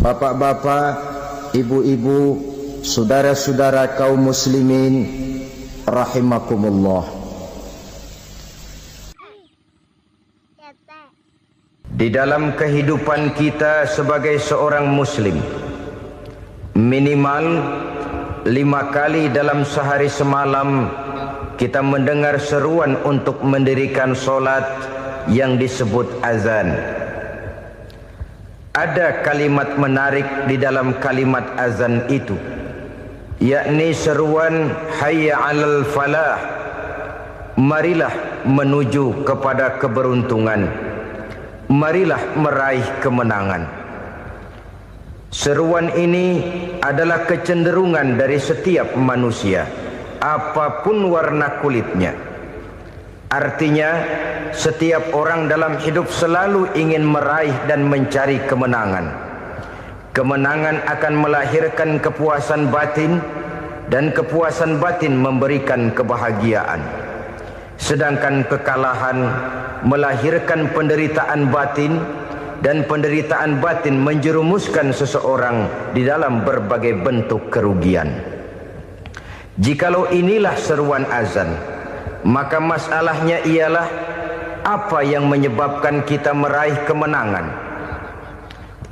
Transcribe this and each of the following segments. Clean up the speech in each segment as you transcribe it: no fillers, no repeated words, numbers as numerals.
Bapak-bapak, ibu-ibu, saudara-saudara kaum muslimin rahimakumullah. Di dalam kehidupan kita sebagai seorang muslim, minimal 5 kali dalam sehari semalam kita mendengar seruan untuk mendirikan solat yang disebut azan. Ada kalimat menarik di dalam kalimat azan itu, yakni seruan hayya 'alal falah, marilah menuju kepada keberuntungan, marilah meraih kemenangan. Seruan ini adalah kecenderungan dari setiap manusia, apapun warna kulitnya. Artinya, setiap orang dalam hidup selalu ingin meraih dan mencari kemenangan. Kemenangan akan melahirkan kepuasan batin, dan kepuasan batin memberikan kebahagiaan. Sedangkan kekalahan melahirkan penderitaan batin, dan penderitaan batin menjerumuskan seseorang di dalam berbagai bentuk kerugian. Jikalau inilah seruan azan, maka masalahnya ialah apa yang menyebabkan kita meraih kemenangan.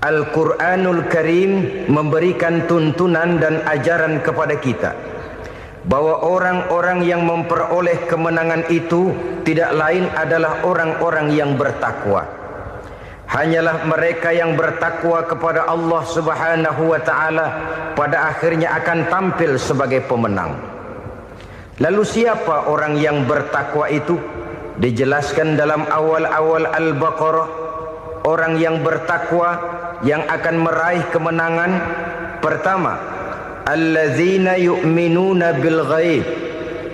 Al-Quranul Karim memberikan tuntunan dan ajaran kepada kita bahwa orang-orang yang memperoleh kemenangan itu tidak lain adalah orang-orang yang bertakwa. Hanyalah mereka yang bertakwa kepada Allah Subhanahu wa ta'ala pada akhirnya akan tampil sebagai pemenang. Lalu siapa orang yang bertakwa itu? Dijelaskan dalam awal-awal Al-Baqarah, orang yang bertakwa yang akan meraih kemenangan. Pertama, allazina yu'minuna bil ghaib,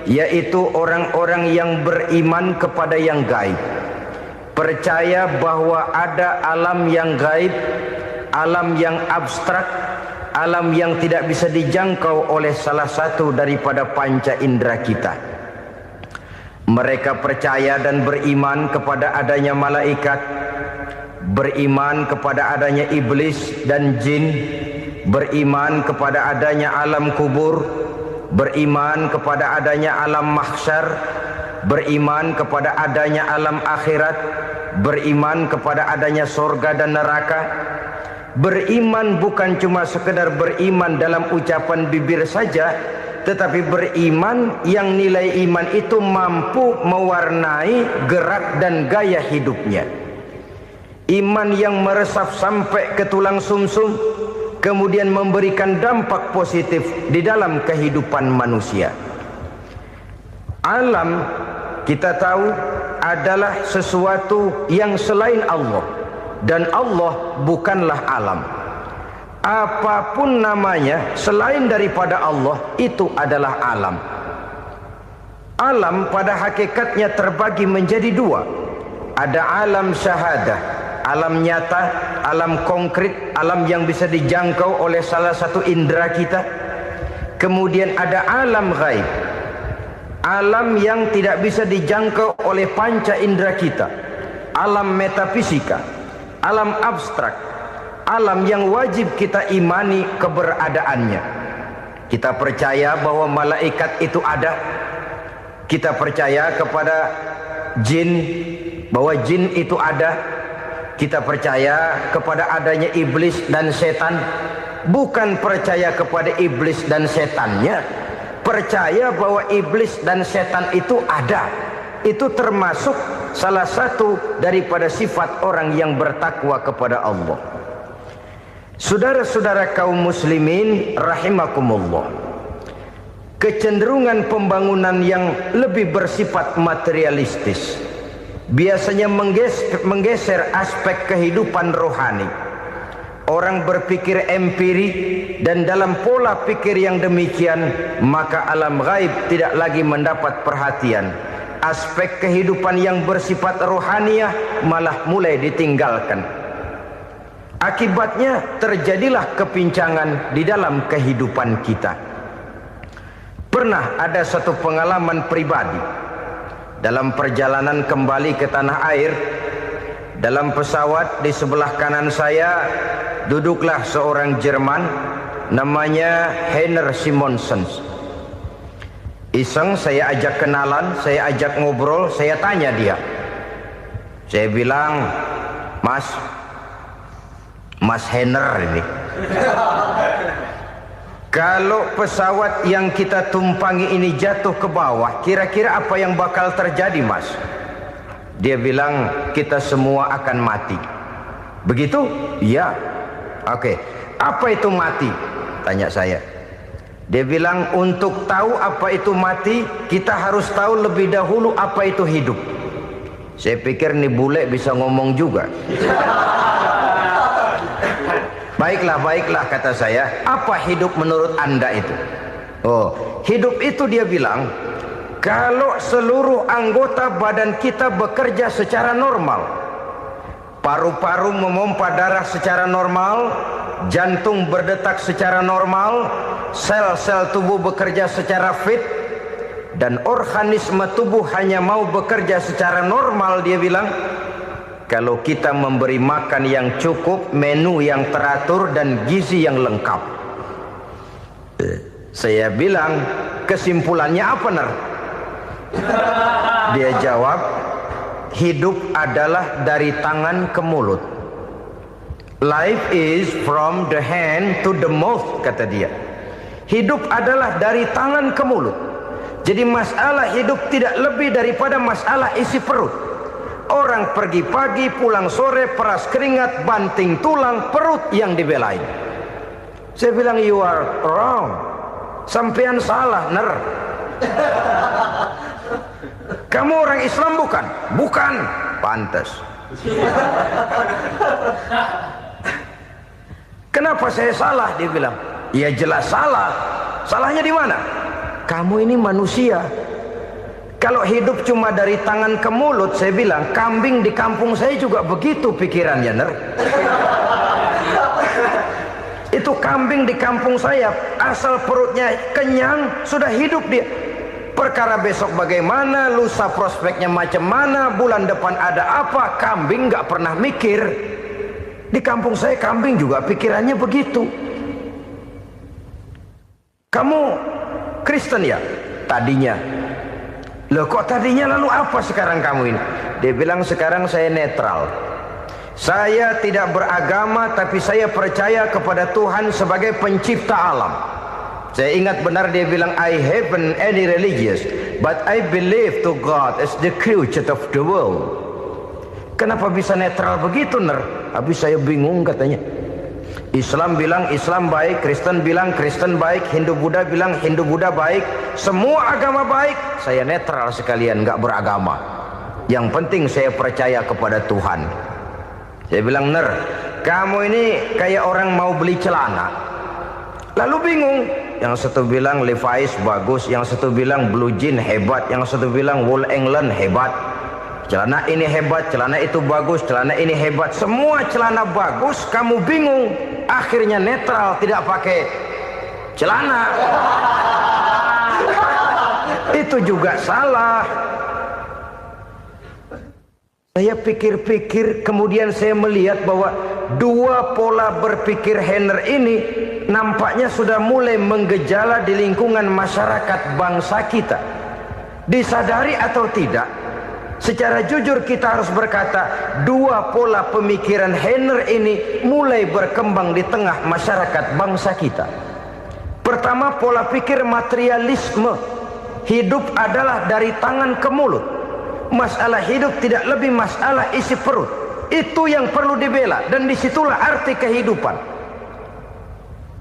yaitu orang-orang yang beriman kepada yang gaib, percaya bahwa ada alam yang gaib, alam yang abstrak, alam yang tidak bisa dijangkau oleh salah satu daripada panca indera kita. Mereka percaya dan beriman kepada adanya malaikat, beriman kepada adanya iblis dan jin, beriman kepada adanya alam kubur, beriman kepada adanya alam mahsyar, beriman kepada adanya alam akhirat, beriman kepada adanya surga dan neraka. Beriman bukan cuma sekedar beriman dalam ucapan bibir saja, tetapi beriman yang nilai iman itu mampu mewarnai gerak dan gaya hidupnya. Iman yang meresap sampai ke tulang sumsum, kemudian memberikan dampak positif di dalam kehidupan manusia. Alam, kita tahu, adalah sesuatu yang selain Allah, dan Allah bukanlah alam. Apapun namanya selain daripada Allah, itu adalah alam. Alam pada hakikatnya terbagi menjadi dua. Ada alam syahadah, alam nyata, alam konkret, alam yang bisa dijangkau oleh salah satu indera kita. Kemudian ada alam ghaib, alam yang tidak bisa dijangkau oleh panca indera kita, alam metafisika, alam abstrak, alam yang wajib kita imani keberadaannya. Kita percaya bahwa malaikat itu ada, kita percaya kepada jin, bahwa jin itu ada, kita percaya kepada adanya iblis dan setan. Bukan percaya kepada iblis dan setannya, percaya bahwa iblis dan setan itu ada. Itu termasuk salah satu daripada sifat orang yang bertakwa kepada Allah. Saudara-saudara kaum muslimin rahimakumullah, kecenderungan pembangunan yang lebih bersifat materialistis biasanya menggeser aspek kehidupan rohani. Orang berpikir empiri, dan dalam pola pikir yang demikian maka alam gaib tidak lagi mendapat perhatian. Aspek kehidupan yang bersifat rohaniah malah mulai ditinggalkan. Akibatnya terjadilah kepincangan di dalam kehidupan kita. Pernah ada satu pengalaman pribadi dalam perjalanan kembali ke tanah air. Dalam pesawat di sebelah kanan saya duduklah seorang Jerman, namanya Heiner Simonsen. Iseng saya ajak kenalan, saya ajak ngobrol, saya tanya dia. Saya bilang, Mas Heiner ini, kalau pesawat yang kita tumpangi ini jatuh ke bawah, kira-kira apa yang bakal terjadi, Mas? Dia bilang, kita semua akan mati. Begitu? Iya. Oke. Apa itu mati? Tanya saya. Dia bilang, untuk tahu apa itu mati, kita harus tahu lebih dahulu apa itu hidup. Saya pikir nih bule bisa ngomong juga. Baiklah kata saya. Apa hidup menurut Anda itu? Oh, hidup itu dia bilang, kalau seluruh anggota badan kita bekerja secara normal, paru-paru memompa darah secara normal, jantung berdetak secara normal, sel-sel tubuh bekerja secara fit, dan organisme tubuh hanya mau bekerja secara normal, dia bilang, kalau kita memberi makan yang cukup, menu yang teratur, dan gizi yang lengkap. Saya bilang, kesimpulannya apa, Ner? Dia jawab, hidup adalah dari tangan ke mulut. Life is from the hand to the mouth, kata dia. Hidup adalah dari tangan ke mulut. Jadi masalah hidup tidak lebih daripada masalah isi perut. Orang pergi pagi, pulang sore, peras keringat, banting tulang, perut yang dibelain. Saya bilang, you are wrong. Sampean salah, Ner. Kamu orang Islam bukan? Bukan. Pantas. Kenapa saya salah? Dia bilang, ya jelas salah. Salahnya di mana? Kamu ini manusia. Kalau hidup cuma dari tangan ke mulut, saya bilang, kambing di kampung saya juga begitu pikirannya, Ner. Itu kambing di kampung saya, asal perutnya kenyang, sudah hidup dia. Perkara besok bagaimana, lusa prospeknya macam mana, bulan depan ada apa, kambing nggak pernah mikir. Di kampung saya kambing juga pikirannya begitu. Kamu Kristen ya? Tadinya. Loh kok tadinya, lalu apa sekarang kamu ini? Dia bilang, sekarang saya netral. Saya tidak beragama, tapi saya percaya kepada Tuhan sebagai pencipta alam. Saya ingat benar dia bilang, I haven't any religious, but I believe to God as the creator of the world. Kenapa bisa netral begitu, Ner? Habis saya bingung katanya. Islam bilang Islam baik, Kristen bilang Kristen baik, Hindu Buddha bilang Hindu Buddha baik, semua agama baik. Saya netral sekalian, nggak beragama. Yang penting saya percaya kepada Tuhan. Saya bilang, Ner, kamu ini kayak orang mau beli celana, lalu bingung. Yang satu bilang Levi's bagus, yang satu bilang Blue Jean hebat, yang satu bilang Wool England hebat. Celana ini hebat, celana itu bagus, celana ini hebat, semua celana bagus, kamu bingung. Akhirnya netral, tidak pakai celana. Itu juga salah. Saya pikir-pikir, kemudian saya melihat bahwa dua pola berpikir Heiner ini nampaknya sudah mulai menggejala di lingkungan masyarakat bangsa kita. Disadari atau tidak, secara jujur kita harus berkata, dua pola pemikiran Heiner ini mulai berkembang di tengah masyarakat bangsa kita. Pertama, pola pikir materialisme. Hidup adalah dari tangan ke mulut. Masalah hidup tidak lebih masalah isi perut. Itu yang perlu dibela, dan disitulah arti kehidupan.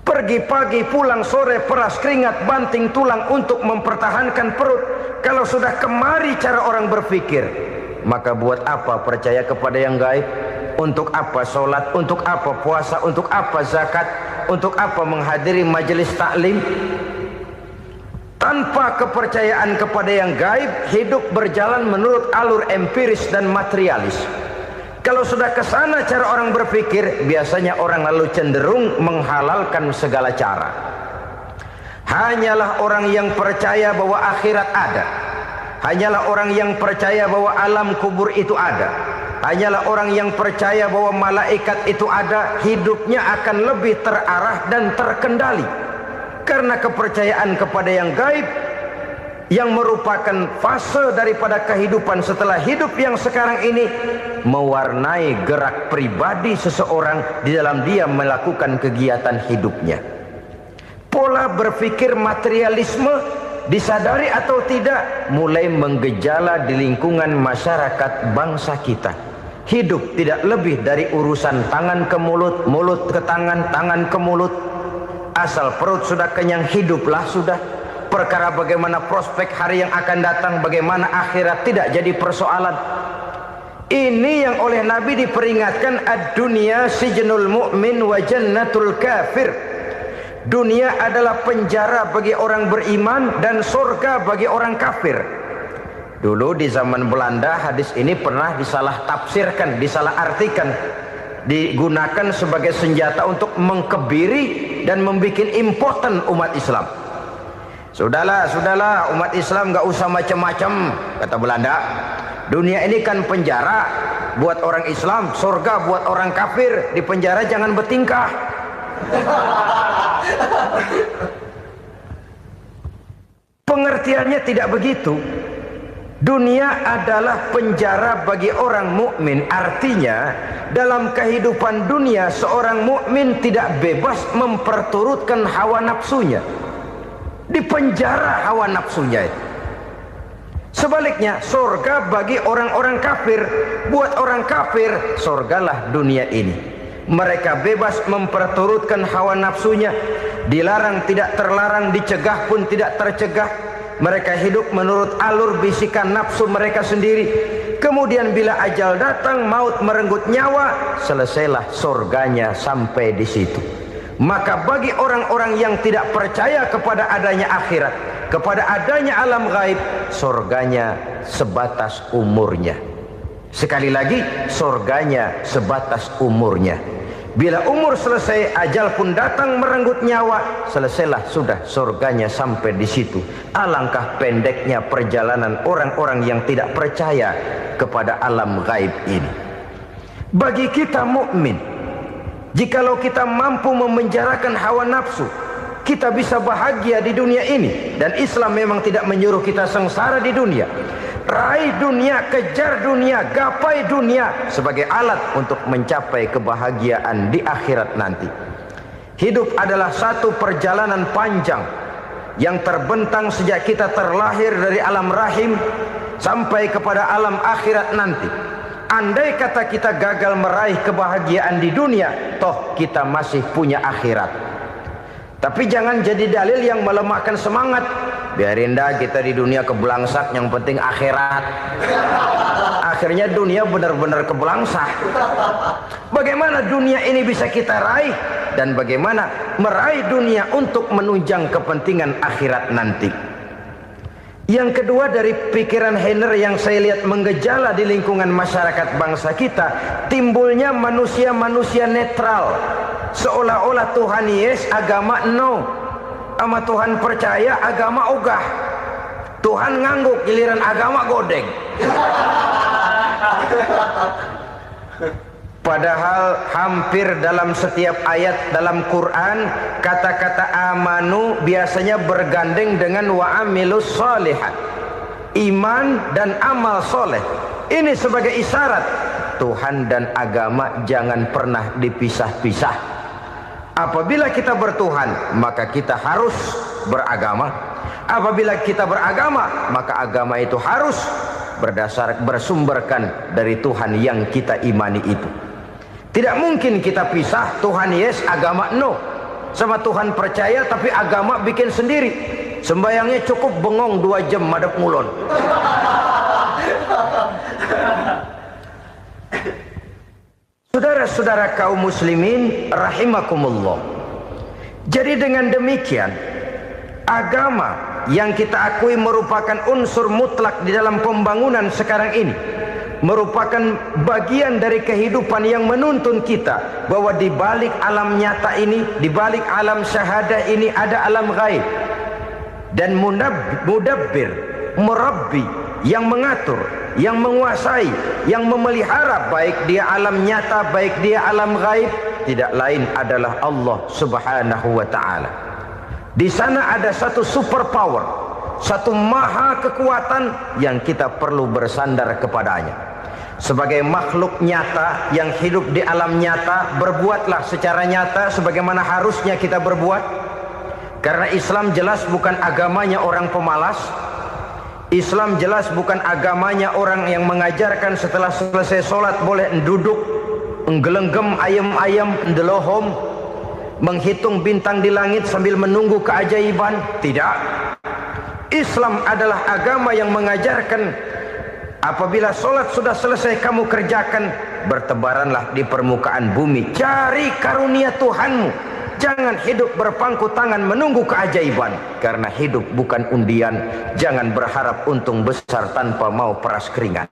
Pergi pagi, pulang sore, peras keringat, banting tulang untuk mempertahankan perut. Kalau sudah kemari cara orang berpikir, maka buat apa percaya kepada yang gaib? Untuk apa sholat? Untuk apa puasa? Untuk apa zakat? Untuk apa menghadiri majelis taklim? Tanpa kepercayaan kepada yang gaib, hidup berjalan menurut alur empiris dan materialis. Kalau sudah ke sana cara orang berpikir, biasanya orang lalu cenderung menghalalkan segala cara. Hanyalah orang yang percaya bahwa akhirat ada, hanyalah orang yang percaya bahwa alam kubur itu ada, hanyalah orang yang percaya bahwa malaikat itu ada, hidupnya akan lebih terarah dan terkendali. Karena kepercayaan kepada yang gaib, yang merupakan fase daripada kehidupan setelah hidup yang sekarang ini, mewarnai gerak pribadi seseorang di dalam dia melakukan kegiatan hidupnya. Pola berpikir materialisme, disadari atau tidak, mulai menggejala di lingkungan masyarakat bangsa kita. Hidup tidak lebih dari urusan tangan ke mulut, mulut ke tangan, tangan ke mulut. Asal perut sudah kenyang, hiduplah sudah. Perkara bagaimana prospek hari yang akan datang, bagaimana akhirat, tidak jadi persoalan. Ini yang oleh Nabi diperingatkan, ad-dunya sijnul mu'min wa jannatul kafir. Dunia adalah penjara bagi orang beriman dan surga bagi orang kafir. Dulu di zaman Belanda hadis ini pernah disalah tafsirkan, disalah artikan, digunakan sebagai senjata untuk mengkebiri dan membuat impoten umat Islam. Sudahlah, umat Islam gak usah macam-macam, kata Belanda. Dunia ini kan penjara buat orang Islam, surga buat orang kafir. Di penjara jangan bertingkah. Pengertiannya tidak begitu. Dunia adalah penjara bagi orang mukmin. Artinya dalam kehidupan dunia seorang mukmin tidak bebas memperturutkan hawa nafsunya. Di penjara hawa nafsunya. Sebaliknya surga bagi orang-orang kafir. Buat orang kafir surgalah dunia ini. Mereka bebas memperturutkan hawa nafsunya, dilarang tidak terlarang, dicegah pun tidak tercegah. Mereka hidup menurut alur bisikan nafsu mereka sendiri. Kemudian bila ajal datang, maut merenggut nyawa, selesailah surganya sampai di situ. Maka bagi orang-orang yang tidak percaya kepada adanya akhirat, kepada adanya alam gaib, surganya sebatas umurnya. Sekali lagi, surganya sebatas umurnya. Bila umur selesai, ajal pun datang merenggut nyawa, selesailah sudah surganya sampai di situ. Alangkah pendeknya perjalanan orang-orang yang tidak percaya kepada alam gaib ini. Bagi kita mukmin, jikalau kita mampu memenjarakan hawa nafsu, kita bisa bahagia di dunia ini. Dan Islam memang tidak menyuruh kita sengsara di dunia. Raih dunia, kejar dunia, gapai dunia sebagai alat untuk mencapai kebahagiaan di akhirat nanti. Hidup adalah satu perjalanan panjang yang terbentang sejak kita terlahir dari alam rahim sampai kepada alam akhirat nanti. Andai kata kita gagal meraih kebahagiaan di dunia, toh kita masih punya akhirat. Tapi jangan jadi dalil yang melemahkan semangat. Biarin dah kita di dunia kebelangsak, yang penting akhirat. Akhirnya dunia benar-benar kebelangsak. Bagaimana dunia ini bisa kita raih, dan bagaimana meraih dunia untuk menunjang kepentingan akhirat nanti. Yang kedua, dari pikiran Heiner yang saya lihat menggejala di lingkungan masyarakat bangsa kita, timbulnya manusia-manusia netral. Seolah-olah Tuhan yes, agama no. Sama Tuhan percaya, agama ogah. Tuhan ngangguk, giliran agama godeng. Padahal hampir dalam setiap ayat dalam Quran, kata-kata amanu biasanya bergandeng dengan wa amilus sholihat. Iman dan amal soleh. Ini sebagai isyarat Tuhan dan agama jangan pernah dipisah-pisah. Apabila kita bertuhan, maka kita harus beragama. Apabila kita beragama, maka agama itu harus bersumberkan dari Tuhan yang kita imani itu. Tidak mungkin kita pisah, Tuhan yes, agama no. Sama Tuhan percaya tapi agama bikin sendiri. Sembayangnya cukup bengong 2 jam madep ngulon. Saudara-saudara kaum muslimin rahimakumullah. Jadi dengan demikian, agama yang kita akui merupakan unsur mutlak di dalam pembangunan sekarang ini, merupakan bagian dari kehidupan yang menuntun kita bahwa di balik alam nyata ini, di balik alam syahadah ini ada alam gaib. Dan mudabbir, murabbi yang mengatur, yang menguasai, yang memelihara, baik dia alam nyata, baik dia alam gaib, tidak lain adalah Allah Subhanahu wa ta'ala. Di sana ada satu super power, satu maha kekuatan yang kita perlu bersandar kepadanya. Sebagai makhluk nyata yang hidup di alam nyata, berbuatlah secara nyata sebagaimana harusnya kita berbuat. Karena Islam jelas bukan agamanya orang pemalas. Islam jelas bukan agamanya orang yang mengajarkan setelah selesai sholat boleh duduk, nggelenggem ayam-ayam, ndelohom, menghitung bintang di langit sambil menunggu keajaiban. Tidak. Islam adalah agama yang mengajarkan apabila sholat sudah selesai kamu kerjakan, bertebaranlah di permukaan bumi, cari karunia Tuhanmu. Jangan hidup berpangku tangan menunggu keajaiban. Karena hidup bukan undian. Jangan berharap untung besar tanpa mau peras keringat.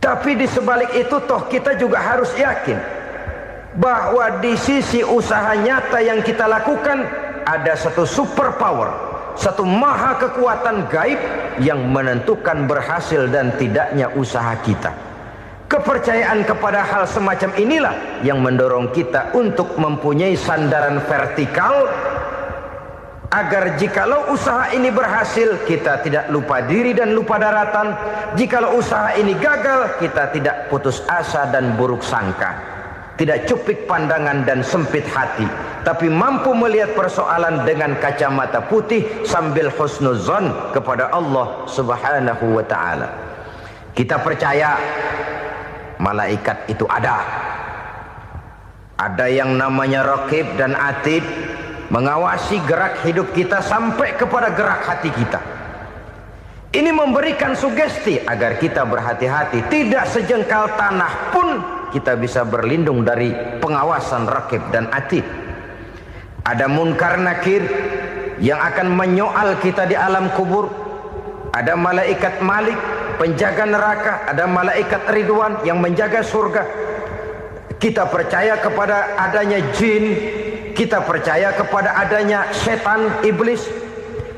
Tapi di sebalik itu toh kita juga harus yakin bahwa di sisi usaha nyata yang kita lakukan ada satu super power, satu maha kekuatan gaib yang menentukan berhasil dan tidaknya usaha kita. Kepercayaan kepada hal semacam inilah yang mendorong kita untuk mempunyai sandaran vertikal, agar jikalau usaha ini berhasil, kita tidak lupa diri dan lupa daratan. Jikalau usaha ini gagal, kita tidak putus asa dan buruk sangka, tidak cupik pandangan dan sempit hati, tapi mampu melihat persoalan dengan kacamata putih sambil husnuzon kepada Allah Subhanahu wa ta'ala. Kita percaya malaikat itu ada. Ada yang namanya Raqib dan Atid, mengawasi gerak hidup kita sampai kepada gerak hati kita. Ini memberikan sugesti agar kita berhati-hati, tidak sejengkal tanah pun kita bisa berlindung dari pengawasan Raqib dan Atid. Ada Munkar Nakir yang akan menyoal kita di alam kubur. Ada malaikat Malik, penjaga neraka. Ada malaikat Ridwan yang menjaga surga. Kita percaya kepada adanya jin, kita percaya kepada adanya setan, iblis.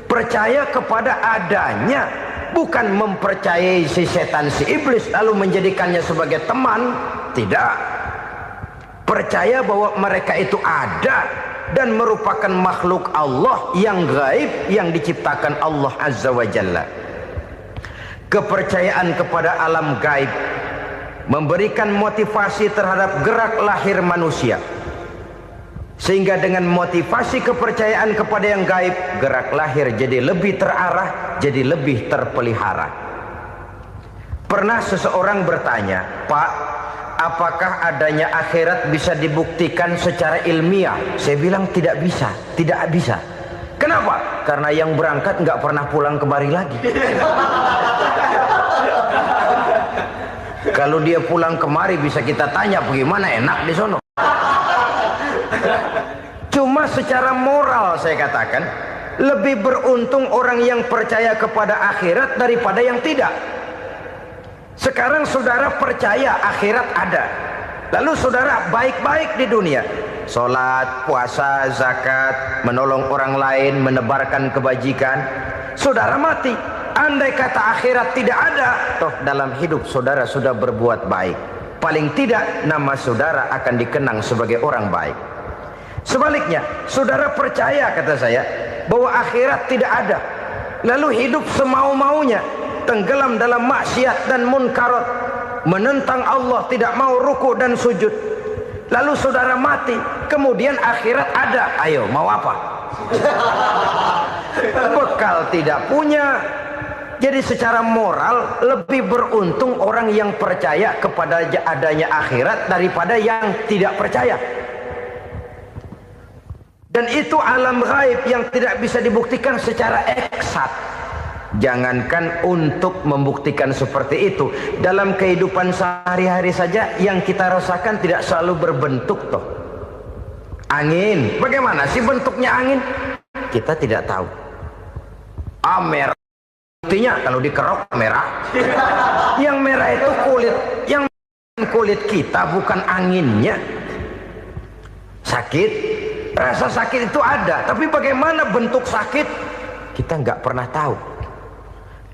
Percaya kepada adanya, bukan mempercayai si setan, si iblis lalu menjadikannya sebagai teman. Tidak. Percaya bahwa mereka itu ada dan merupakan makhluk Allah yang gaib yang diciptakan Allah Azza wa Jalla. Kepercayaan kepada alam gaib memberikan motivasi terhadap gerak lahir manusia, sehingga dengan motivasi kepercayaan kepada yang gaib, gerak lahir jadi lebih terarah, jadi lebih terpelihara. Pernah seseorang bertanya, "Pak, apakah adanya akhirat bisa dibuktikan secara ilmiah?" Saya bilang tidak bisa, tidak bisa. Kenapa? Karena yang berangkat nggak pernah pulang kemari lagi. Kalau dia pulang kemari bisa kita tanya bagaimana enak di sono. Cuma secara moral saya katakan, lebih beruntung orang yang percaya kepada akhirat daripada yang tidak. Sekarang saudara percaya akhirat ada, lalu saudara baik-baik di dunia, sholat, puasa, zakat, menolong orang lain, menebarkan kebajikan. Saudara mati, andai kata akhirat tidak ada, toh dalam hidup saudara sudah berbuat baik. Paling tidak nama saudara akan dikenang sebagai orang baik. Sebaliknya, saudara percaya, kata saya, bahwa akhirat tidak ada, lalu hidup semau-maunya, tenggelam dalam maksiat dan munkarat, menentang Allah, tidak mau ruku dan sujud. Lalu saudara mati, kemudian akhirat ada. Ayo, mau apa? Bekal tidak punya. Jadi secara moral lebih beruntung orang yang percaya kepada adanya akhirat daripada yang tidak percaya. Dan itu alam gaib yang tidak bisa dibuktikan secara eksat. Jangankan untuk membuktikan seperti itu, dalam kehidupan sehari-hari saja yang kita rasakan tidak selalu berbentuk toh. Angin, bagaimana sih bentuknya angin? Kita tidak tahu. Merah, buktinya kalau dikerok merah. Yang merah itu kulit, yang kulit kita bukan anginnya. Sakit, rasa sakit itu ada, tapi bagaimana bentuk sakit kita nggak pernah tahu.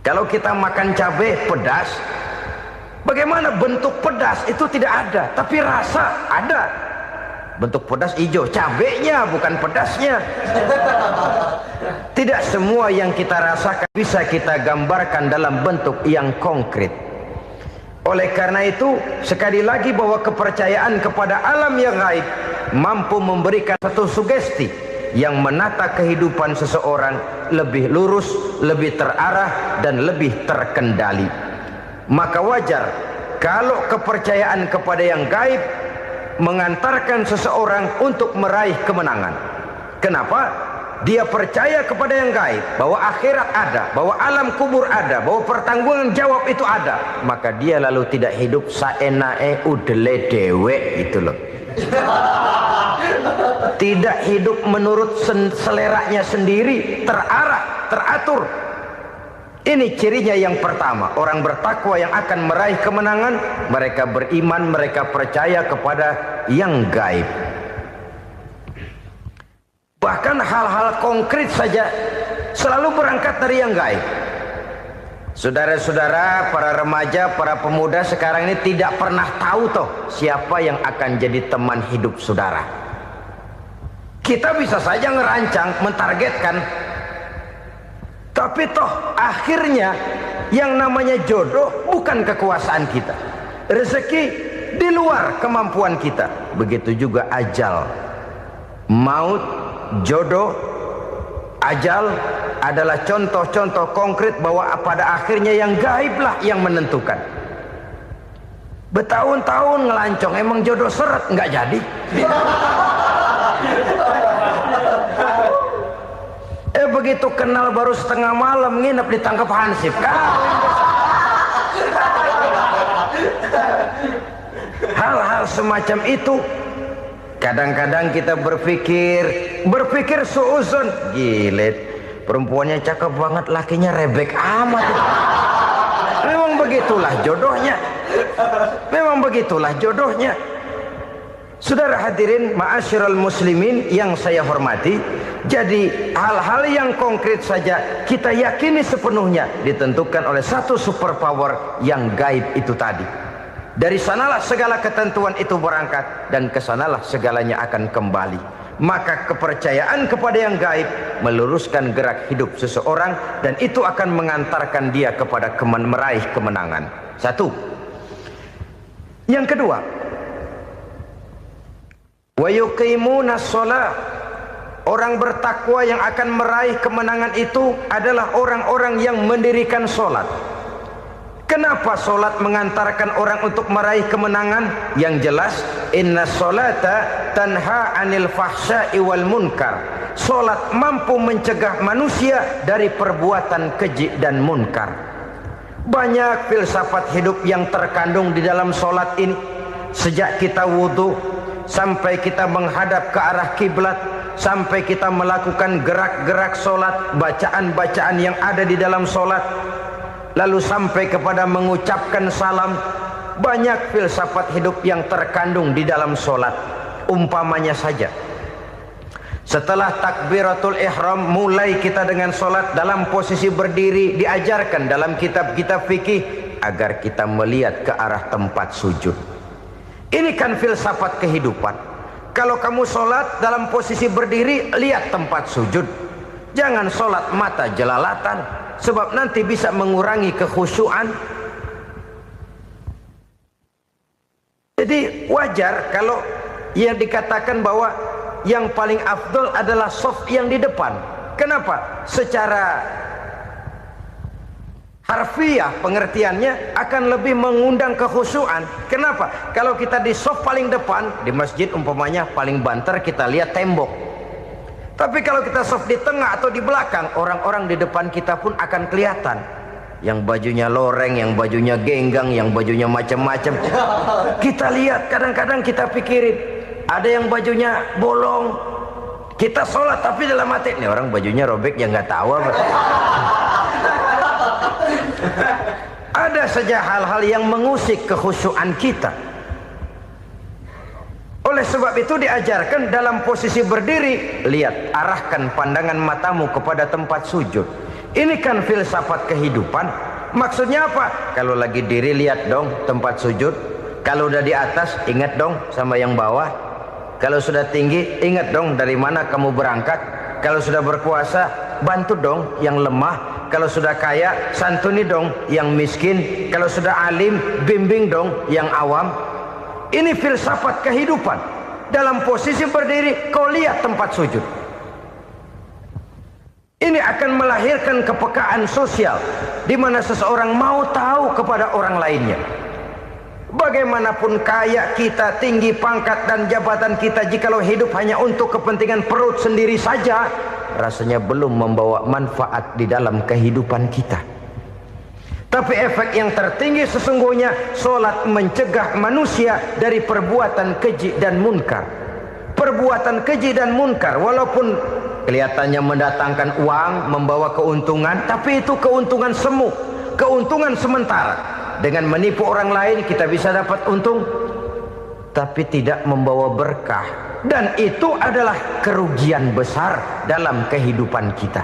Kalau kita makan cabai pedas, bagaimana bentuk pedas itu tidak ada, tapi rasa ada. Bentuk pedas hijau, cabenya bukan pedasnya. Tidak semua yang kita rasakan bisa kita gambarkan dalam bentuk yang konkret. Oleh karena itu, sekali lagi bahwa kepercayaan kepada alam yang gaib mampu memberikan satu sugesti yang menata kehidupan seseorang lebih lurus, lebih terarah, dan lebih terkendali. Maka wajar kalau kepercayaan kepada yang gaib mengantarkan seseorang untuk meraih kemenangan. Kenapa? Dia percaya kepada yang gaib, bahwa akhirat ada, bahwa alam kubur ada, bahwa pertanggungan jawab itu ada. Maka dia lalu tidak hidup saenae udele dewe, itu loh. Tidak hidup menurut seleranya sendiri, terarah, teratur. Ini cirinya yang pertama. Orang bertakwa yang akan meraih kemenangan, mereka beriman, mereka percaya kepada yang gaib. Bahkan hal-hal konkret saja selalu berangkat dari yang gaib. Saudara-saudara, para remaja, para pemuda sekarang ini tidak pernah tahu toh siapa yang akan jadi teman hidup saudara. Kita bisa saja ngerancang, mentargetkan, tapi toh akhirnya yang namanya jodoh bukan kekuasaan kita. Rezeki di luar kemampuan kita. Begitu juga ajal, maut, jodoh, ajal adalah contoh-contoh konkret bahwa pada akhirnya yang gaiblah yang menentukan. Bertahun-tahun ngelancong, emang jodoh seret nggak jadi. Begitu kenal baru setengah malam nginep ditangkap hansip kan. Hal-hal semacam itu kadang-kadang kita berpikir suuzon, gilet, perempuannya cakep banget, lakinya rebek amat. Memang begitulah jodohnya. Memang begitulah jodohnya. Saudara hadirin ma'asyiral muslimin yang saya hormati, jadi hal-hal yang konkret saja kita yakini sepenuhnya ditentukan oleh satu superpower yang gaib itu tadi. Dari sanalah segala ketentuan itu berangkat dan kesanalah segalanya akan kembali. Maka kepercayaan kepada yang gaib meluruskan gerak hidup seseorang dan itu akan mengantarkan dia kepada meraih kemenangan. Satu. Yang kedua, wa yuqimuna shalah. Orang bertakwa yang akan meraih kemenangan itu adalah orang-orang yang mendirikan sholat. Kenapa sholat mengantarkan orang untuk meraih kemenangan? Yang jelas, inna sholata tanha anil fahsya'i wal munkar. Sholat mampu mencegah manusia dari perbuatan keji dan munkar. Banyak filsafat hidup yang terkandung di dalam sholat ini. Sejak kita wudhu sampai kita menghadap ke arah kiblat, sampai kita melakukan gerak-gerak sholat, bacaan-bacaan yang ada di dalam sholat, lalu sampai kepada mengucapkan salam. Banyak filsafat hidup yang terkandung di dalam sholat. Umpamanya saja, setelah takbiratul ihram mulai kita dengan sholat dalam posisi berdiri, diajarkan dalam kitab-kitab fikih agar kita melihat ke arah tempat sujud. Ini kan filsafat kehidupan. Kalau kamu sholat dalam posisi berdiri, lihat tempat sujud. Jangan sholat mata jelalatan, sebab nanti bisa mengurangi kekhusyuan. Jadi wajar kalau yang dikatakan bahwa yang paling afdol adalah shaf yang di depan. Kenapa? Secara harfiah pengertiannya akan lebih mengundang kekhusyuan. Kenapa? Kalau kita di shaf paling depan di masjid umpamanya paling banter kita lihat tembok. Tapi kalau kita shaf di tengah atau di belakang, orang-orang di depan kita pun akan kelihatan. Yang bajunya loreng, yang bajunya genggang, yang bajunya macam-macam. Kita lihat, kadang-kadang kita pikirin, ada yang bajunya bolong. Kita sholat tapi dalam hati, nih orang bajunya robek yang nggak tahu apa. Ada saja hal-hal yang mengusik kekhusyuan kita. Oleh sebab itu diajarkan dalam posisi berdiri, lihat, arahkan pandangan matamu kepada tempat sujud. Ini kan filsafat kehidupan. Maksudnya apa? Kalau lagi diri lihat dong tempat sujud. Kalau udah di atas ingat dong sama yang bawah. Kalau sudah tinggi ingat dong dari mana kamu berangkat. Kalau sudah berkuasa bantu dong yang lemah. Kalau sudah kaya santuni dong yang miskin. Kalau sudah alim bimbing dong yang awam. Ini filsafat kehidupan. Dalam posisi berdiri kau lihat tempat sujud. Ini akan melahirkan kepekaan sosial di mana seseorang mau tahu kepada orang lainnya. Bagaimanapun kaya kita, tinggi pangkat dan jabatan kita, jikalau hidup hanya untuk kepentingan perut sendiri saja, rasanya belum membawa manfaat di dalam kehidupan kita. Tapi efek yang tertinggi sesungguhnya, solat mencegah manusia dari perbuatan keji dan munkar. Perbuatan keji dan munkar walaupun kelihatannya mendatangkan uang, membawa keuntungan, tapi itu keuntungan semu, keuntungan sementara. Dengan menipu orang lain kita bisa dapat untung, tapi tidak membawa berkah. Dan itu adalah kerugian besar dalam kehidupan kita.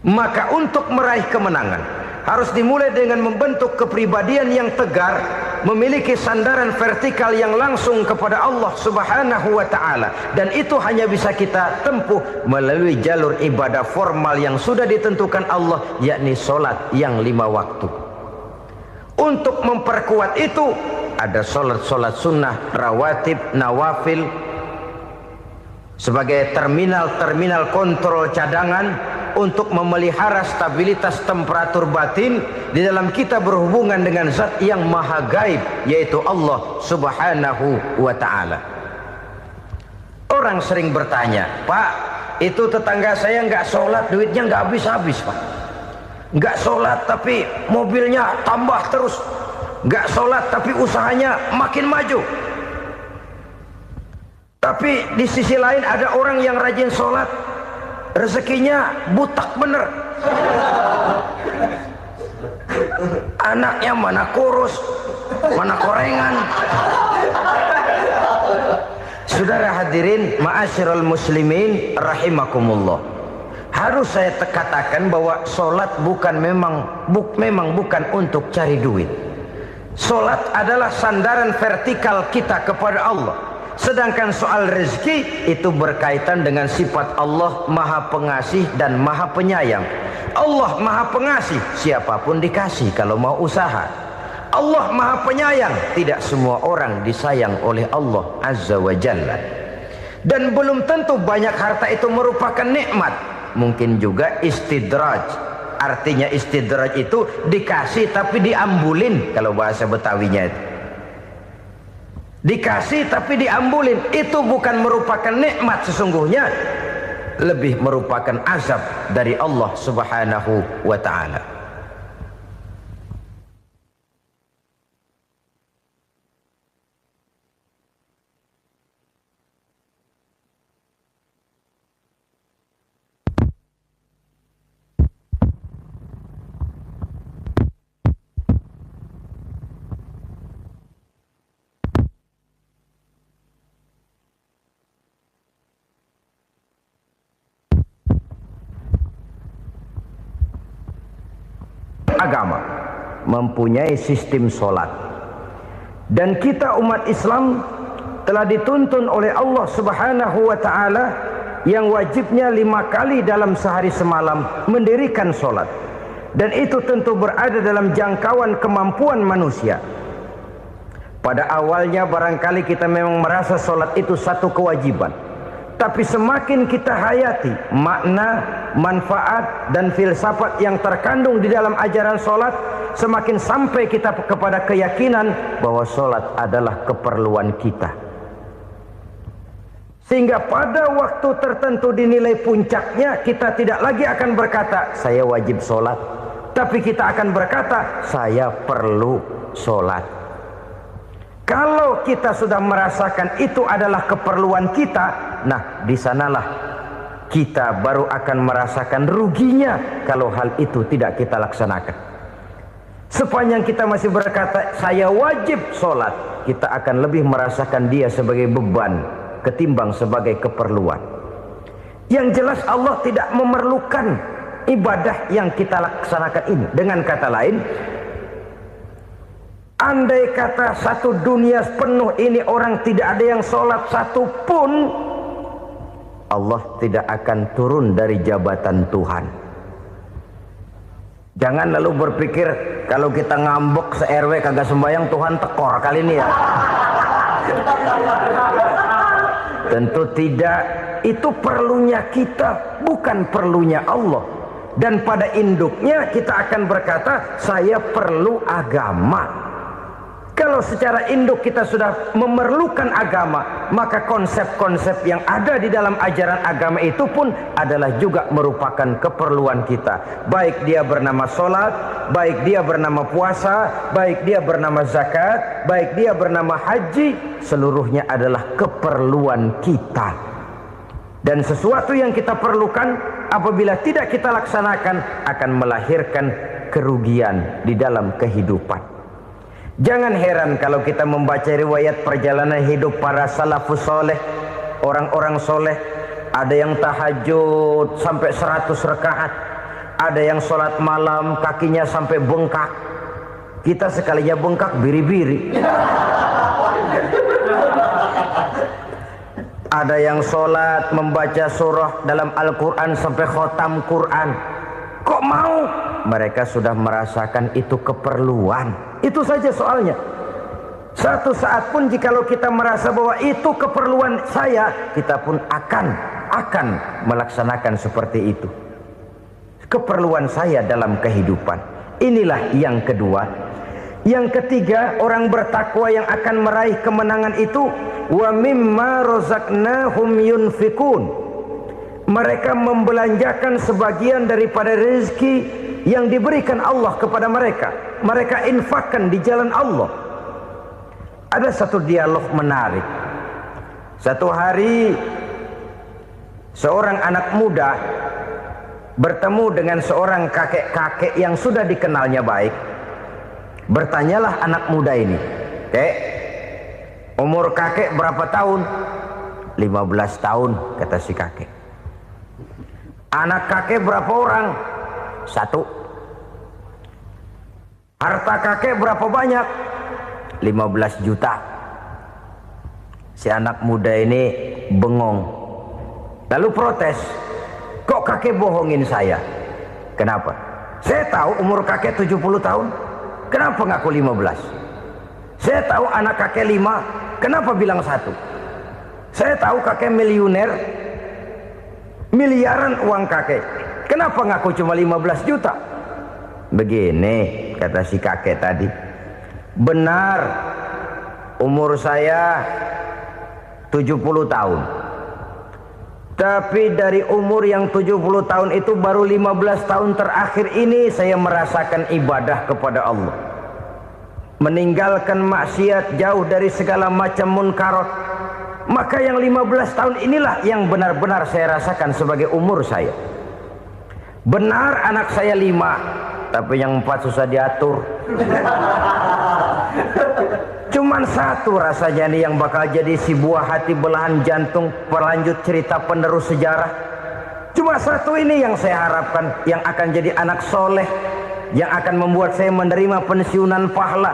Maka untuk meraih kemenangan harus dimulai dengan membentuk kepribadian yang tegar, memiliki sandaran vertikal yang langsung kepada Allah Subhanahu wa ta'ala. Dan itu hanya bisa kita tempuh melalui jalur ibadah formal yang sudah ditentukan Allah, yakni solat yang 5 waktu. Untuk memperkuat itu ada solat-solat sunnah, rawatib, nawafil sebagai terminal kontrol cadangan untuk memelihara stabilitas temperatur batin di dalam kita berhubungan dengan zat yang maha gaib, yaitu Allah Subhanahu wa ta'ala. Orang sering bertanya, Pak, itu tetangga saya nggak sholat, duitnya nggak habis-habis, Pak. Nggak sholat tapi mobilnya tambah terus. Nggak sholat tapi usahanya makin maju. Tapi di sisi lain ada orang yang rajin sholat, rezekinya butak bener. Anaknya mana kurus, mana korengan. Saudara hadirin ma'asyiral muslimin rahimakumullah. Harus saya katakan bahwa solat memang bukan untuk cari duit. Solat adalah sandaran vertikal kita kepada Allah. Sedangkan soal rezeki itu berkaitan dengan sifat Allah maha pengasih dan maha penyayang. Allah maha pengasih, siapapun dikasih kalau mau usaha. Allah maha penyayang, tidak semua orang disayang oleh Allah Azza wa Jalla. Dan belum tentu banyak harta itu merupakan nikmat. Mungkin juga istidraj. Artinya istidraj itu dikasih tapi diambulin, kalau bahasa Betawinya itu. Dikasih tapi diambulin, itu bukan merupakan nikmat sesungguhnya, lebih merupakan azab dari Allah Subhanahu wa ta'ala. Agama mempunyai sistem solat, dan kita umat Islam telah dituntun oleh Allah Subhanahu wa ta'ala yang wajibnya 5 kali dalam sehari semalam mendirikan solat, dan itu tentu berada dalam jangkauan kemampuan manusia. Pada awalnya barangkali kita memang merasa solat itu satu kewajiban, tapi semakin kita hayati makna, manfaat dan filsafat yang terkandung di dalam ajaran solat, semakin sampai kita kepada keyakinan bahwa solat adalah keperluan kita. Sehingga pada waktu tertentu dinilai puncaknya, kita tidak lagi akan berkata saya wajib solat, tapi kita akan berkata saya perlu solat. Kalau kita sudah merasakan itu adalah keperluan kita, nah di sanalah kita baru akan merasakan ruginya kalau hal itu tidak kita laksanakan. Sepanjang kita masih berkata saya wajib sholat, kita akan lebih merasakan dia sebagai beban ketimbang sebagai keperluan. Yang jelas Allah tidak memerlukan ibadah yang kita laksanakan ini. Dengan kata lain, andai kata satu dunia penuh ini orang tidak ada yang sholat satu pun, Allah tidak akan turun dari jabatan Tuhan. Jangan lalu berpikir kalau kita ngambek se-RW kagak sembahyang Tuhan tekor kali ini ya. Tentu tidak. Itu perlunya kita, bukan perlunya Allah. Dan pada induknya kita akan berkata, saya perlu agama. Kalau secara induk kita sudah memerlukan agama, maka konsep-konsep yang ada di dalam ajaran agama itu pun adalah juga merupakan keperluan kita. Baik dia bernama sholat, baik dia bernama puasa, baik dia bernama zakat, baik dia bernama haji, seluruhnya adalah keperluan kita. Dan sesuatu yang kita perlukan apabila tidak kita laksanakan akan melahirkan kerugian di dalam kehidupan. Jangan heran kalau kita membaca riwayat perjalanan hidup para salafus soleh, orang-orang soleh. Ada yang tahajud sampai 100 rakaat, ada yang sholat malam kakinya sampai bengkak. Kita sekalinya bengkak biri-biri. Ada yang sholat membaca surah dalam Al-Quran sampai khotam Quran. Kok mau? Mereka sudah merasakan itu keperluan. Itu saja soalnya. Satu saat pun jikalau kita merasa bahwa itu keperluan saya, kita pun akan melaksanakan seperti itu. Keperluan saya dalam kehidupan. Inilah yang kedua. Yang ketiga, orang bertakwa yang akan meraih kemenangan itu, wa mimma razaqnahum yunfikun. Mereka membelanjakan sebagian daripada rezeki yang diberikan Allah kepada mereka. Mereka infakkan di jalan Allah. Ada satu dialog menarik. Satu hari seorang anak muda bertemu dengan seorang kakek-kakek yang sudah dikenalnya baik. Bertanyalah anak muda ini, "Kek, umur kakek berapa tahun?" 15 tahun, kata si kakek. Anak kakek berapa orang? 1. Harta kakek berapa banyak? 15 juta. Si anak muda ini bengong. Lalu protes, "Kok kakek bohongin saya?" "Kenapa?" "Saya tahu umur kakek 70 tahun. Kenapa ngaku 15? Saya tahu anak kakek 5. Kenapa bilang 1? Saya tahu kakek miliuner, miliaran uang kakek. Kenapa ngaku cuma 15 juta? Begini, kata si kakek tadi. Benar, umur saya 70 tahun. Tapi dari umur yang 70 tahun itu baru 15 tahun terakhir ini saya merasakan ibadah kepada Allah. Meninggalkan maksiat, jauh dari segala macam munkarat. Maka yang 15 tahun inilah yang benar-benar saya rasakan sebagai umur saya. Benar anak saya 5, tapi yang 4 susah diatur. Cuman 1 rasanya nih yang bakal jadi si buah hati belahan jantung berlanjut cerita penerus sejarah. Cuma 1 ini yang saya harapkan, yang akan jadi anak soleh, yang akan membuat saya menerima pensiunan pahala.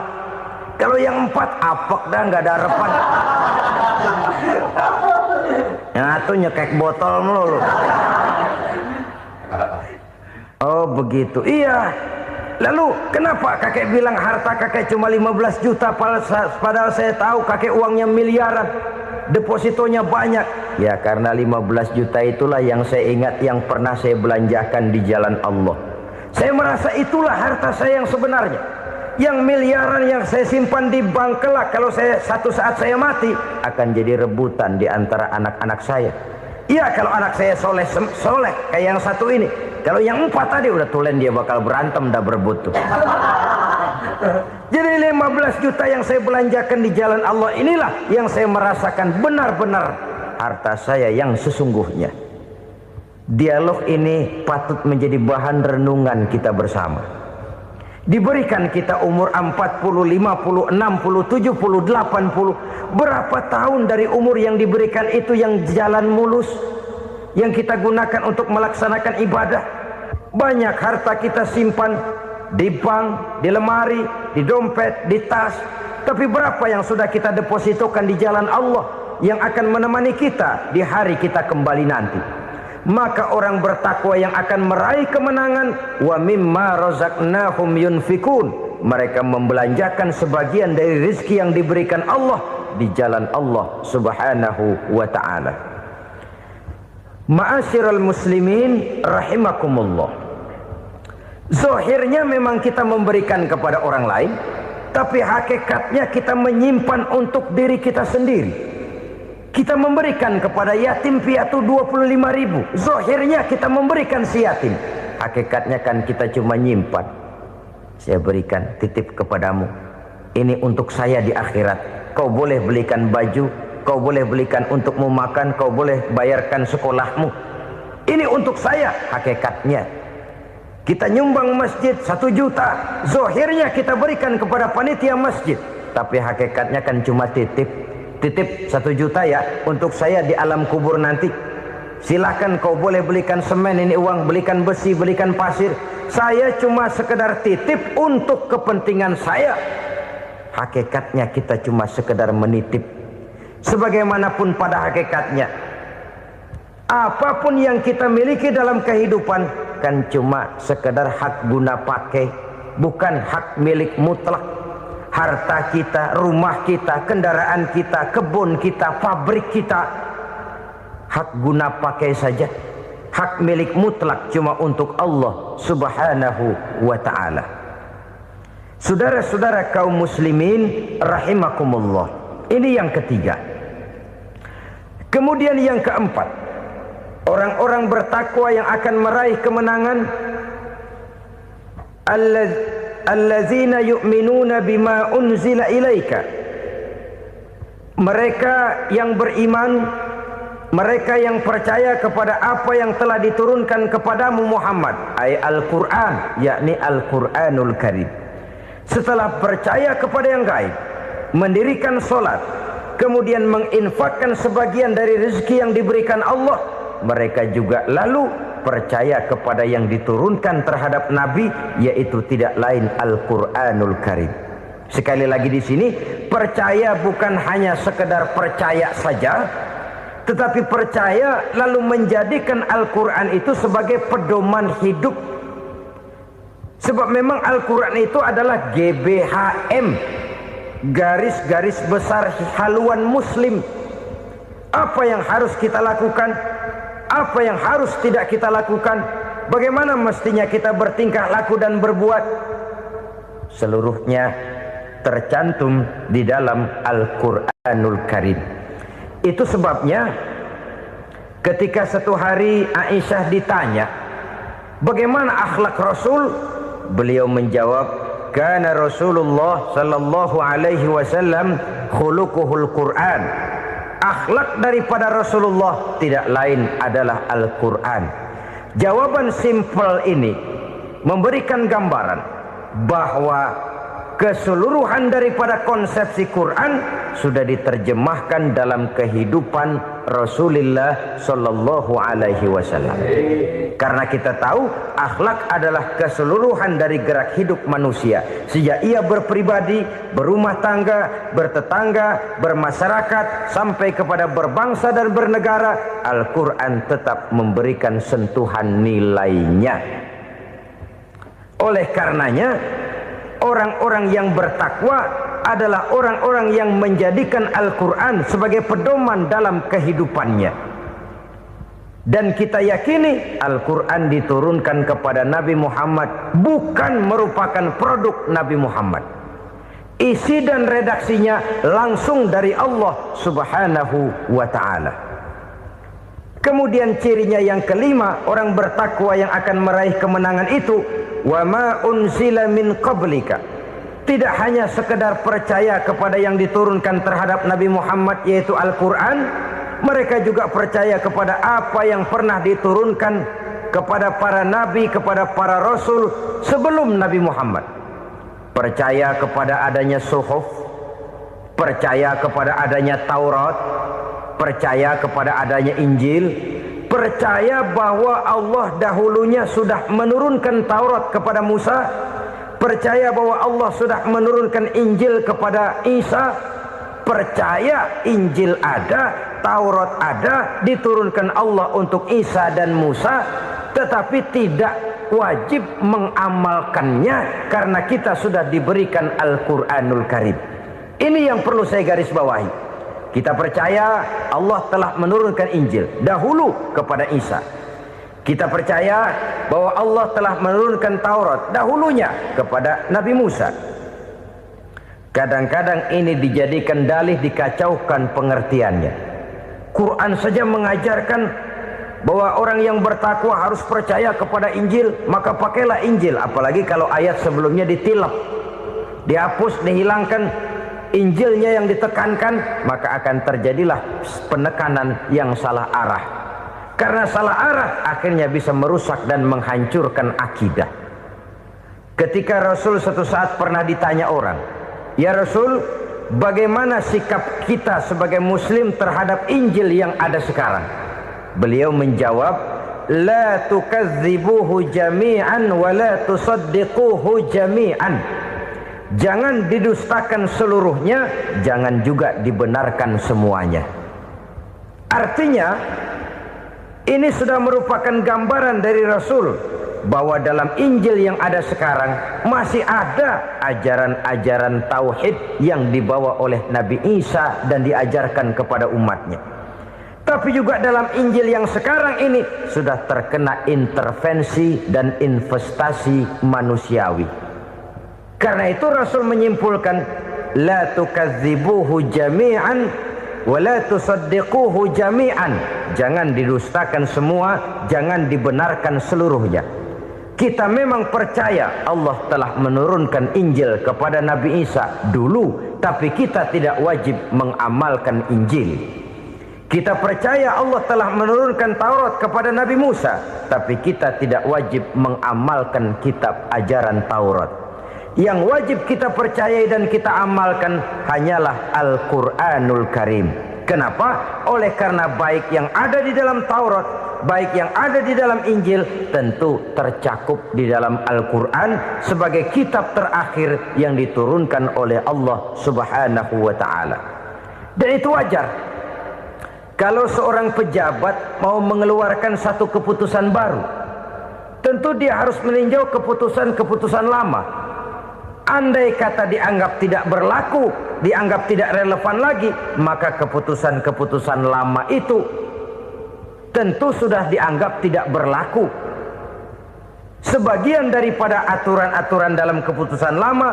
Kalau yang 4 apek dah, nggak ada harapan. Yang 1 nyekek botol melulu. Oh begitu, iya. Lalu kenapa kakek bilang harta kakek cuma 15 juta padahal saya tahu kakek uangnya miliaran, depositonya banyak? Ya karena 15 juta itulah yang saya ingat yang pernah saya belanjakan di jalan Allah. Saya merasa itulah harta saya yang sebenarnya. Yang miliaran yang saya simpan di bank kelak, kalau saya satu saat saya mati, akan jadi rebutan di antara anak-anak saya. Iya kalau anak saya soleh kayak yang 1 ini. Kalau yang 4 tadi udah tulen dia bakal berantem dah berebut tuh. Jadi 15 juta yang saya belanjakan di jalan Allah inilah yang saya merasakan benar-benar harta saya yang sesungguhnya. Dialog ini patut menjadi bahan renungan kita bersama. Diberikan kita umur 40, 50, 60, 70, 80. Berapa tahun dari umur yang diberikan itu yang jalan mulus, yang kita gunakan untuk melaksanakan ibadah? Banyak harta kita simpan di bank, di lemari, di dompet, di tas. Tapi berapa yang sudah kita depositokan di jalan Allah yang akan menemani kita di hari kita kembali nanti? Maka orang bertakwa yang akan meraih kemenangan, wa mimma razaqnahum yunfikun, mereka membelanjakan sebagian dari rezeki yang diberikan Allah di jalan Allah Subhanahu wa ta'ala. Ma'asyiral muslimin rahimakumullah. Zahirnya memang kita memberikan kepada orang lain, tapi hakikatnya kita menyimpan untuk diri kita sendiri. Kita memberikan kepada yatim piatu 25.000. Zahirnya kita memberikan si yatim, hakikatnya kan kita cuma nyimpan. Saya berikan, titip kepadamu, ini untuk saya di akhirat. Kau boleh belikan baju, kau boleh belikan untukmu makan, kau boleh bayarkan sekolahmu. Ini untuk saya. Hakikatnya kita nyumbang masjid 1 juta, zahirnya kita berikan kepada panitia masjid, tapi hakikatnya kan cuma titip 1 juta ya, untuk saya di alam kubur nanti. Silahkan kau boleh belikan semen, ini uang, belikan besi, belikan pasir. Saya cuma sekedar titip untuk kepentingan saya. Hakikatnya kita cuma sekedar menitip. Sebagaimanapun pada hakikatnya, apapun yang kita miliki dalam kehidupan kan cuma sekedar hak guna pakai, bukan hak milik mutlak. Harta kita, rumah kita, kendaraan kita, kebun kita, pabrik kita, hak guna pakai saja. Hak milik mutlak cuma untuk Allah Subhanahu wa ta'ala. Saudara-saudara kaum muslimin rahimakumullah. Ini yang ketiga. Kemudian yang keempat, orang-orang bertakwa yang akan meraih kemenangan, allazina yu'minuna bima unzila ilaika. Mereka yang beriman, mereka yang percaya kepada apa yang telah diturunkan kepadamu Muhammad, ay Al-Quran, yakni Al-Quranul Karim. Setelah percaya kepada yang gaib, mendirikan solat, kemudian menginfakkan sebagian dari rezeki yang diberikan Allah, mereka juga lalu percaya kepada yang diturunkan terhadap Nabi, yaitu tidak lain Al-Quranul Karim. Sekali lagi di sini, percaya bukan hanya sekedar percaya saja, tetapi percaya lalu menjadikan Al-Quran itu sebagai pedoman hidup. Sebab memang Al-Quran itu adalah GBHM, garis-garis besar haluan muslim. Apa yang harus kita lakukan, apa yang harus tidak kita lakukan, bagaimana mestinya kita bertingkah laku dan berbuat, seluruhnya tercantum di dalam Al-Quranul Karim. Itu sebabnya ketika satu hari Aisyah ditanya bagaimana akhlak Rasul, beliau menjawab, kana Rasulullah sallallahu alaihi wasallam khuluquhul Quran. Akhlak daripada Rasulullah tidak lain adalah Al-Quran. Jawaban simpel ini memberikan gambaran bahwa keseluruhan daripada konsepsi Quran sudah diterjemahkan dalam kehidupan Rasulullah sallallahu alaihi wasallam. Karena kita tahu akhlak adalah keseluruhan dari gerak hidup manusia. Sejak ia berpribadi, berumah tangga, bertetangga, bermasyarakat, sampai kepada berbangsa dan bernegara, Al-Quran tetap memberikan sentuhan nilainya. Oleh karenanya, orang-orang yang bertakwa adalah orang-orang yang menjadikan Al-Quran sebagai pedoman dalam kehidupannya. Dan kita yakini Al-Quran diturunkan kepada Nabi Muhammad bukan merupakan produk Nabi Muhammad. Isi dan redaksinya langsung dari Allah Subhanahu wa ta'ala. Kemudian cirinya yang kelima, orang bertakwa yang akan meraih kemenangan itu, wa ma unzila min qablika. Tidak hanya sekedar percaya kepada yang diturunkan terhadap Nabi Muhammad, yaitu Al-Quran, mereka juga percaya kepada apa yang pernah diturunkan kepada para nabi, kepada para rasul sebelum Nabi Muhammad. Percaya kepada adanya suhuf, percaya kepada adanya Taurat, percaya kepada adanya Injil, percaya bahwa Allah dahulunya sudah menurunkan Taurat kepada Musa, percaya bahwa Allah sudah menurunkan Injil kepada Isa, percaya Injil ada, Taurat ada, diturunkan Allah untuk Isa dan Musa, tetapi tidak wajib mengamalkannya karena kita sudah diberikan Al-Quranul Karim. Ini yang perlu saya garis bawahi. Kita percaya Allah telah menurunkan Injil dahulu kepada Isa. Kita percaya bahwa Allah telah menurunkan Taurat dahulunya kepada Nabi Musa. Kadang-kadang ini dijadikan dalih, dikacaukan pengertiannya. Quran saja mengajarkan bahwa orang yang bertakwa harus percaya kepada Injil, maka pakailah Injil. Apalagi kalau ayat sebelumnya ditilap, dihapus, dihilangkan, Injilnya yang ditekankan, maka akan terjadilah penekanan yang salah arah. Karena salah arah akhirnya bisa merusak dan menghancurkan akidah. Ketika Rasul suatu saat pernah ditanya orang, "Ya Rasul, bagaimana sikap kita sebagai muslim terhadap Injil yang ada sekarang?" Beliau menjawab, "La tukadzibuhu jami'an wa la tusaddiquhu jami'an." Jangan didustakan seluruhnya, jangan juga dibenarkan semuanya. Artinya, ini sudah merupakan gambaran dari Rasul bahwa dalam Injil yang ada sekarang masih ada ajaran-ajaran tauhid yang dibawa oleh Nabi Isa dan diajarkan kepada umatnya. Tapi juga dalam Injil yang sekarang ini sudah terkena intervensi dan investasi manusiawi. Karena itu Rasul menyimpulkan, la tukadzibuhu jami'an wa la tusaddiquhu jami'an. Jangan didustakan semua, jangan dibenarkan seluruhnya. Kita memang percaya Allah telah menurunkan Injil kepada Nabi Isa dulu, tapi kita tidak wajib mengamalkan Injil. Kita percaya Allah telah menurunkan Taurat kepada Nabi Musa, tapi kita tidak wajib mengamalkan kitab ajaran Taurat. Yang wajib kita percayai dan kita amalkan hanyalah Al-Quranul Karim. Kenapa? Oleh karena baik yang ada di dalam Taurat, baik yang ada di dalam Injil, tentu tercakup di dalam Al-Quran sebagai kitab terakhir yang diturunkan oleh Allah Subhanahu wa Ta'ala. Dan itu wajar. Kalau seorang pejabat mau mengeluarkan satu keputusan baru, tentu dia harus meninjau keputusan-keputusan lama. Andai kata dianggap tidak berlaku, dianggap tidak relevan lagi, maka keputusan-keputusan lama itu tentu sudah dianggap tidak berlaku. Sebagian daripada aturan-aturan dalam keputusan lama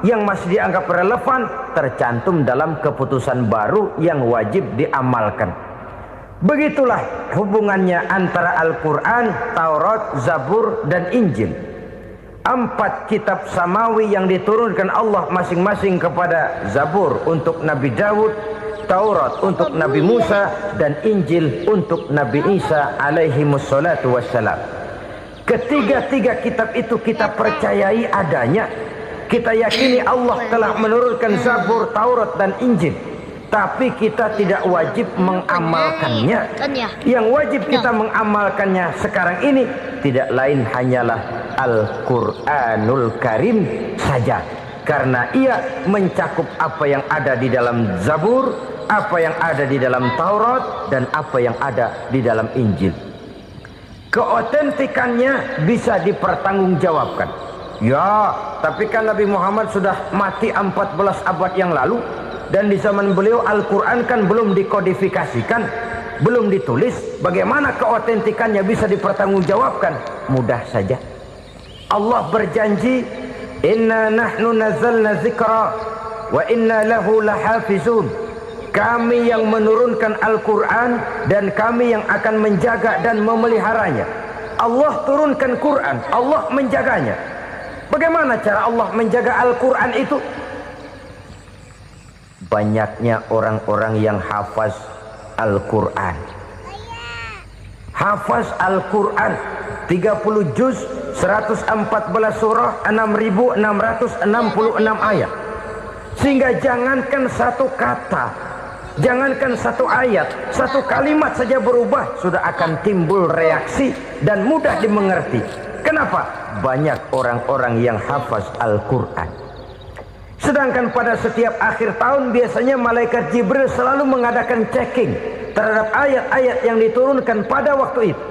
yang masih dianggap relevan tercantum dalam keputusan baru yang wajib diamalkan. Begitulah hubungannya antara Al-Quran, Taurat, Zabur, dan Injil. 4 kitab samawi yang diturunkan Allah masing-masing kepada Zabur untuk Nabi Daud, Taurat untuk Nabi Musa, dan Injil untuk Nabi Isa alaihi wassalatu wassalam. Ketiga-tiga kitab itu kita percayai adanya. Kita yakini Allah telah menurunkan Zabur, Taurat, dan Injil. Tapi kita tidak wajib mengamalkannya. Yang wajib kita mengamalkannya sekarang ini tidak lain hanyalah Al-Quranul Karim saja. Karena ia mencakup apa yang ada di dalam Zabur, apa yang ada di dalam Taurat, dan apa yang ada di dalam Injil. Keotentikannya bisa dipertanggungjawabkan. Ya, tapi kan Nabi Muhammad sudah mati 14 abad yang lalu, dan di zaman beliau Al-Quran kan belum dikodifikasikan, belum ditulis. Bagaimana keotentikannya bisa dipertanggungjawabkan? Mudah saja. Allah berjanji, inna nahnu nazzalna zikra wa inna lahu lahafizun. Kami yang menurunkan Al-Quran dan kami yang akan menjaga dan memeliharanya. Allah turunkan Quran, Allah menjaganya. Bagaimana cara Allah menjaga Al-Quran itu? Banyaknya orang-orang yang hafaz Al-Quran. Hafaz Al-Quran 30 juz, 114 surah, 6.666 ayat. Sehingga jangankan satu kata Jangankan satu ayat, satu kalimat saja berubah sudah akan timbul reaksi dan mudah dimengerti. Kenapa? Banyak orang-orang yang hafaz Al-Quran. Sedangkan pada setiap akhir tahun biasanya malaikat Jibril selalu mengadakan checking terhadap ayat-ayat yang diturunkan pada waktu itu.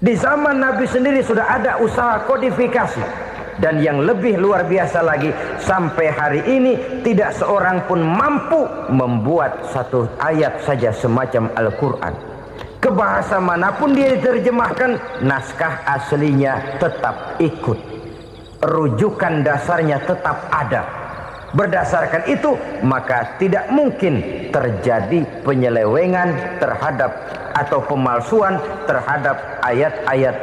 Di zaman Nabi sendiri sudah ada usaha kodifikasi. Dan yang lebih luar biasa lagi, sampai hari ini tidak seorang pun mampu membuat satu ayat saja semacam Al-Quran. Ke bahasa manapun dia diterjemahkan, naskah aslinya tetap ikut. Rujukan dasarnya tetap ada. Berdasarkan itu, maka tidak mungkin terjadi penyelewengan terhadap atau pemalsuan terhadap ayat-ayat